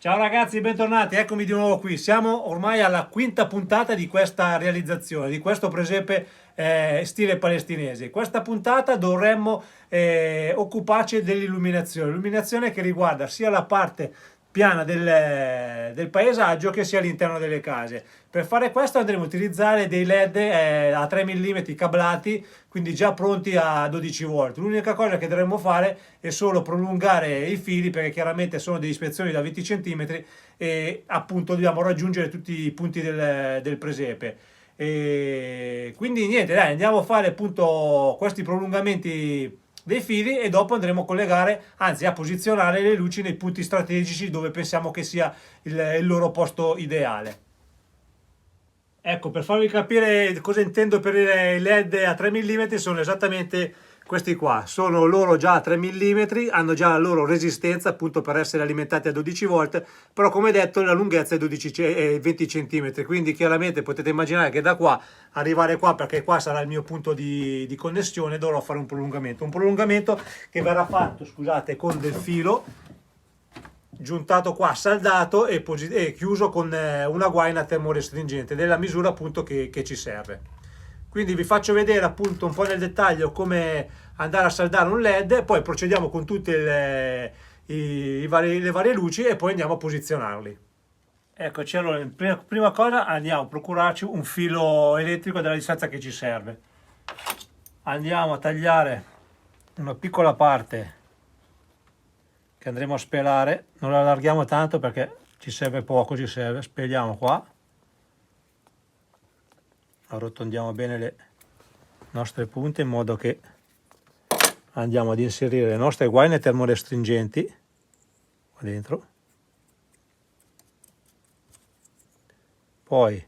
Ciao ragazzi, bentornati, eccomi di nuovo qui. Siamo ormai alla quinta puntata di questa realizzazione, di questo presepe stile palestinese. Questa puntata dovremmo occuparci dell'illuminazione, illuminazione che riguarda sia la parte piana del paesaggio che sia all'interno delle case. Per fare questo andremo a utilizzare dei LED a 3 mm cablati, quindi già pronti a 12 volt. L'unica cosa che dovremmo fare è solo prolungare i fili, perché chiaramente sono delle ispezioni da 20 cm e appunto dobbiamo raggiungere tutti i punti del presepe. E quindi niente, dai, andiamo a fare appunto questi prolungamenti dei fili e dopo andremo a collegare, anzi a posizionare le luci nei punti strategici dove pensiamo che sia il loro posto ideale. Ecco, per farvi capire cosa intendo per i LED a 3 mm, sono esattamente questi qua. Sono loro già a 3 mm, hanno già la loro resistenza appunto per essere alimentati a 12 volt, però come detto la lunghezza è 20 cm, quindi chiaramente potete immaginare che da qua arrivare qua, perché qua sarà il mio punto di connessione, dovrò fare un prolungamento che verrà fatto, scusate, con del filo giuntato qua, saldato e chiuso con una guaina termorestringente della misura appunto che ci serve. Quindi vi faccio vedere appunto un po' nel dettaglio come andare a saldare un LED, poi procediamo con tutte le varie luci e poi andiamo a posizionarli. Eccoci, allora prima cosa andiamo a procurarci un filo elettrico della distanza che ci serve. Andiamo a tagliare una piccola parte che andremo a spelare, non la allarghiamo tanto perché ci serve poco, speliamo qua, arrotondiamo bene le nostre punte in modo che andiamo ad inserire le nostre guaine termorestringenti qua dentro, poi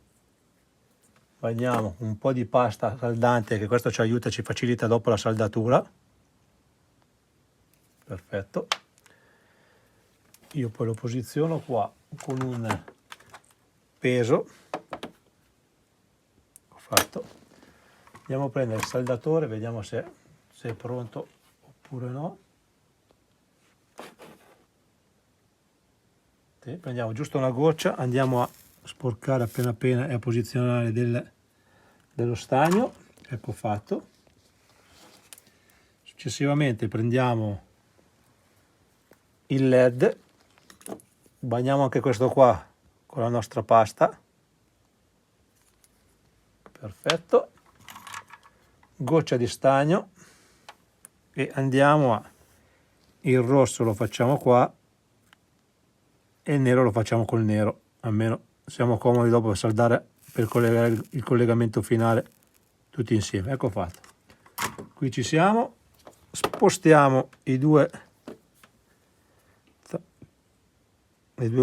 bagniamo un po' di pasta saldante, che questo ci aiuta, ci facilita dopo la saldatura. Perfetto. Io poi lo posiziono qua con un peso. Ho fatto. Andiamo a prendere il saldatore, vediamo se è pronto oppure no. Sì, prendiamo giusto una goccia, andiamo a sporcare appena e a posizionare dello stagno. Ecco fatto. Successivamente prendiamo il LED, bagniamo anche questo qua con la nostra pasta. Perfetto. Goccia di stagno e andiamo il rosso lo facciamo qua e il nero lo facciamo col nero, almeno siamo comodi dopo per saldare, per collegare il collegamento finale tutti insieme. Ecco fatto. Qui ci siamo, spostiamo le due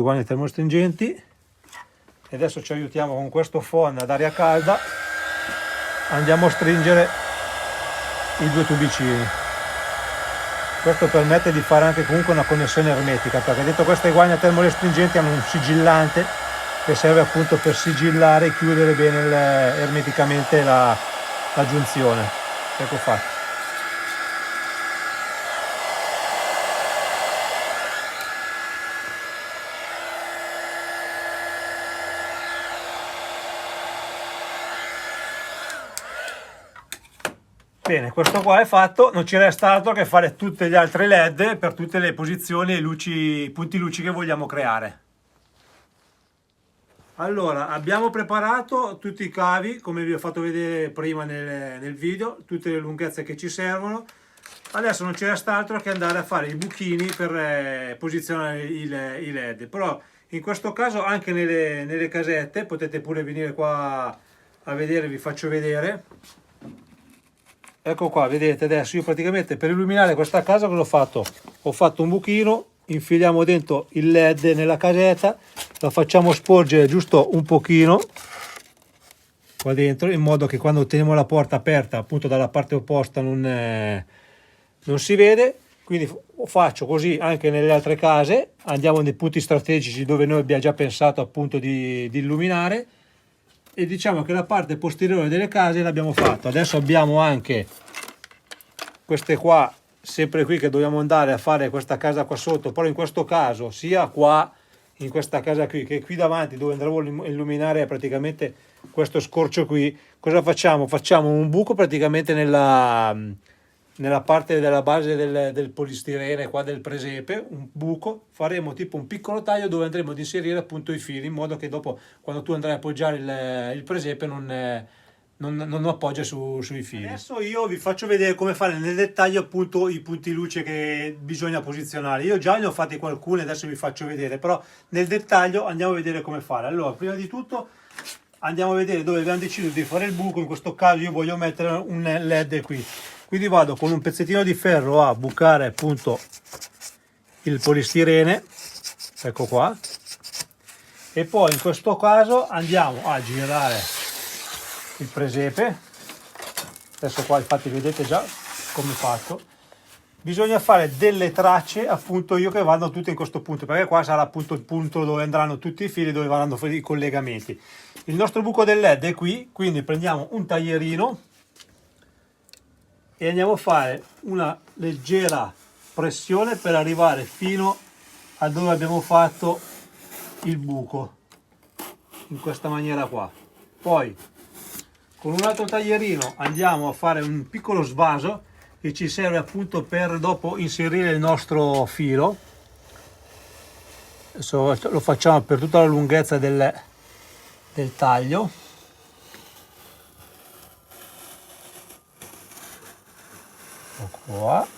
guaine termostringenti e adesso ci aiutiamo con questo phon ad aria calda, andiamo a stringere i due tubicini. Questo permette di fare anche comunque una connessione ermetica, perché dentro queste guaine termorestringenti hanno un sigillante che serve appunto per sigillare e chiudere bene ermeticamente la giunzione. Ecco fatto. Bene, questo qua è fatto, non ci resta altro che fare tutte le altre LED per tutte le posizioni e punti luci che vogliamo creare. Allora, abbiamo preparato tutti i cavi, come vi ho fatto vedere prima nel video, tutte le lunghezze che ci servono. Adesso non ci resta altro che andare a fare i buchini per posizionare i LED, però in questo caso anche nelle casette, potete pure venire qua a vedere, vi faccio vedere. Ecco qua, vedete adesso io praticamente per illuminare questa casa cosa ho fatto? Ho fatto un buchino, infiliamo dentro il LED nella casetta, lo facciamo sporgere giusto un pochino qua dentro, in modo che quando teniamo la porta aperta appunto dalla parte opposta non si vede. Quindi faccio così anche nelle altre case, andiamo nei punti strategici dove noi abbiamo già pensato appunto di illuminare. E diciamo che la parte posteriore delle case l'abbiamo fatta. Adesso abbiamo anche queste qua, sempre qui, che dobbiamo andare a fare questa casa qua sotto, però in questo caso sia qua in questa casa qui, che qui davanti dove andremo a illuminare praticamente questo scorcio qui, cosa facciamo? Facciamo un buco praticamente nella parte della base del polistirene qua del presepe, un buco, faremo tipo un piccolo taglio dove andremo ad inserire appunto i fili, in modo che dopo quando tu andrai a appoggiare il presepe non appoggia sui fili. Adesso io vi faccio vedere come fare nel dettaglio appunto i punti luce che bisogna posizionare. Io già ne ho fatti qualcuno, adesso vi faccio vedere, però nel dettaglio andiamo a vedere come fare. Allora, prima di tutto andiamo a vedere dove abbiamo deciso di fare il buco. In questo caso io voglio mettere un LED qui, quindi vado con un pezzettino di ferro a bucare appunto il polistirene, ecco qua, e poi in questo caso andiamo a girare il presepe. Adesso qua infatti vedete già come fatto. Bisogna fare delle tracce appunto io che vanno tutte in questo punto, perché qua sarà appunto il punto dove andranno tutti i fili, dove vanno i collegamenti. Il nostro buco del LED è qui, quindi prendiamo un taglierino e andiamo a fare una leggera pressione per arrivare fino a dove abbiamo fatto il buco, in questa maniera qua. Poi con un altro taglierino andiamo a fare un piccolo svaso che ci serve appunto per dopo inserire il nostro filo. Adesso lo facciamo per tutta la lunghezza del taglio. Ecco qua.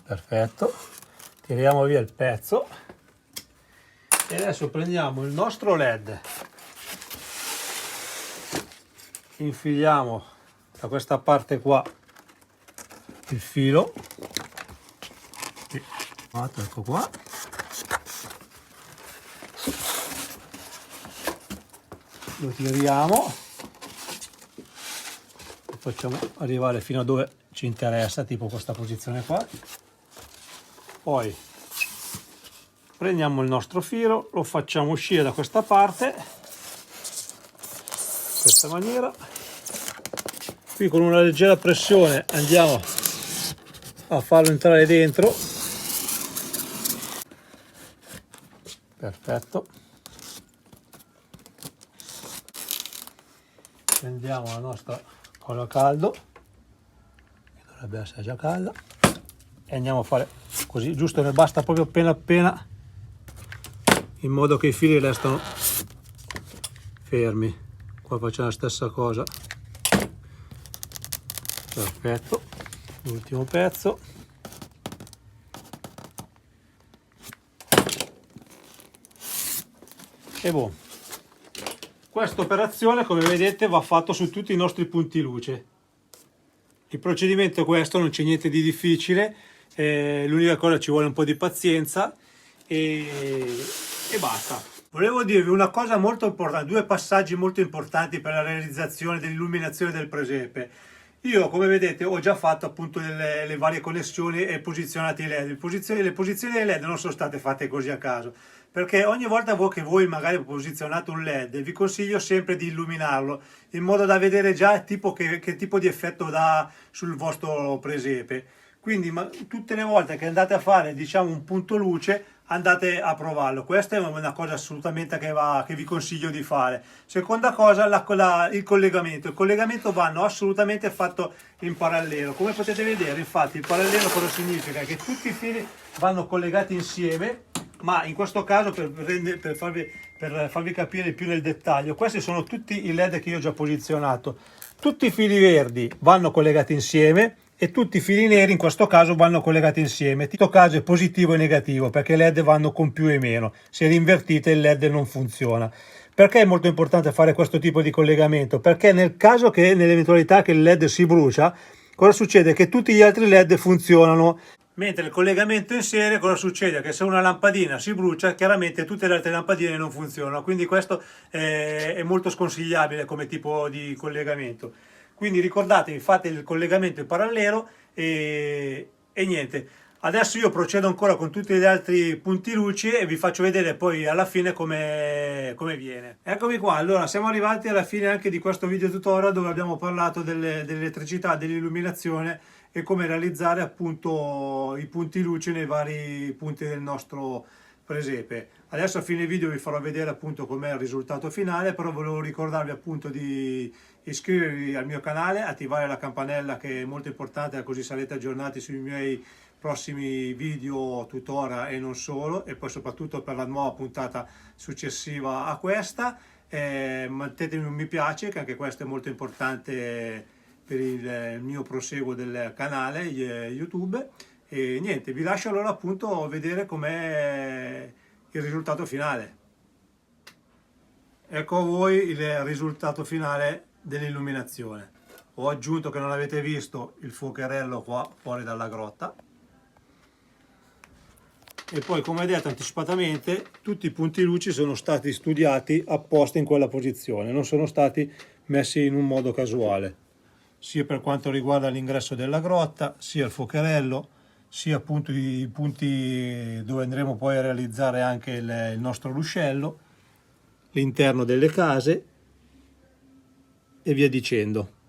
Perfetto. Tiriamo via il pezzo. E adesso prendiamo il nostro LED, infiliamo da questa parte qua il filo, ecco qua, lo tiriamo, lo facciamo arrivare fino a dove ci interessa, tipo questa posizione qua, poi prendiamo il nostro filo, lo facciamo uscire da questa parte, in questa maniera. Qui con una leggera pressione andiamo a farlo entrare dentro. Perfetto. Prendiamo la nostra colla a caldo, che dovrebbe essere già calda, e andiamo a fare così, giusto, ne basta proprio appena, in modo che i fili restano fermi. Qua facciamo la stessa cosa. Perfetto, l'ultimo pezzo. E boh, questa operazione come vedete va fatta su tutti i nostri punti luce. Il procedimento è questo, non c'è niente di difficile, l'unica cosa, ci vuole un po' di pazienza e basta. Volevo dirvi una cosa molto importante, due passaggi molto importanti per la realizzazione dell'illuminazione del presepe. Io, come vedete, ho già fatto appunto le varie connessioni e posizionati i LED. Le posizioni dei LED non sono state fatte così a caso, perché ogni volta che voi magari posizionate un LED, vi consiglio sempre di illuminarlo, in modo da vedere già tipo che tipo di effetto dà sul vostro presepe. Quindi tutte le volte che andate a fare, diciamo, un punto luce, andate a provarlo. Questa è una cosa assolutamente che vi consiglio di fare. Seconda cosa, il collegamento. Il collegamento vanno assolutamente fatto in parallelo. Come potete vedere, infatti, il parallelo cosa significa? Che tutti i fili vanno collegati insieme, ma in questo caso per farvi capire più nel dettaglio, questi sono tutti i LED che io ho già posizionato. Tutti i fili verdi vanno collegati insieme e tutti i fili neri in questo caso vanno collegati insieme. In questo caso è positivo e negativo, perché i LED vanno con più e meno. Se li invertite il LED non funziona. Perché è molto importante fare questo tipo di collegamento? Perché nell'eventualità che il LED si brucia, cosa succede? Che tutti gli altri LED funzionano. Mentre il collegamento in serie, cosa succede? Che se una lampadina si brucia, chiaramente tutte le altre lampadine non funzionano. Quindi questo è molto sconsigliabile come tipo di collegamento. Quindi ricordatevi, fate il collegamento in parallelo e niente. Adesso io procedo ancora con tutti gli altri punti luci e vi faccio vedere poi alla fine come viene. Eccomi qua, allora siamo arrivati alla fine anche di questo video tutorial, dove abbiamo parlato dell'elettricità, dell'illuminazione e come realizzare appunto i punti luce nei vari punti del nostro presepe. Adesso a fine video vi farò vedere appunto com'è il risultato finale, però volevo ricordarvi appunto di iscrivervi al mio canale, attivare la campanella che è molto importante, così sarete aggiornati sui miei prossimi video tutorial e non solo, e poi soprattutto per la nuova puntata successiva a questa. Mettetemi un mi piace, che anche questo è molto importante per il mio proseguo del canale YouTube. E niente, vi lascio allora appunto vedere com'è il risultato finale. Ecco a voi il risultato finale dell'illuminazione. Ho aggiunto, che non avete visto, il fuocherello qua fuori dalla grotta. E poi, come detto anticipatamente, tutti i punti luci sono stati studiati apposta in quella posizione, non sono stati messi in un modo casuale, sia per quanto riguarda l'ingresso della grotta, sia il fuocherello, sia appunto i punti dove andremo poi a realizzare anche il nostro ruscello, l'interno delle case e via dicendo.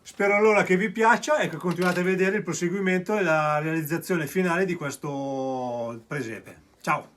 Spero allora che vi piaccia e che continuate a vedere il proseguimento e la realizzazione finale di questo presepe. Ciao!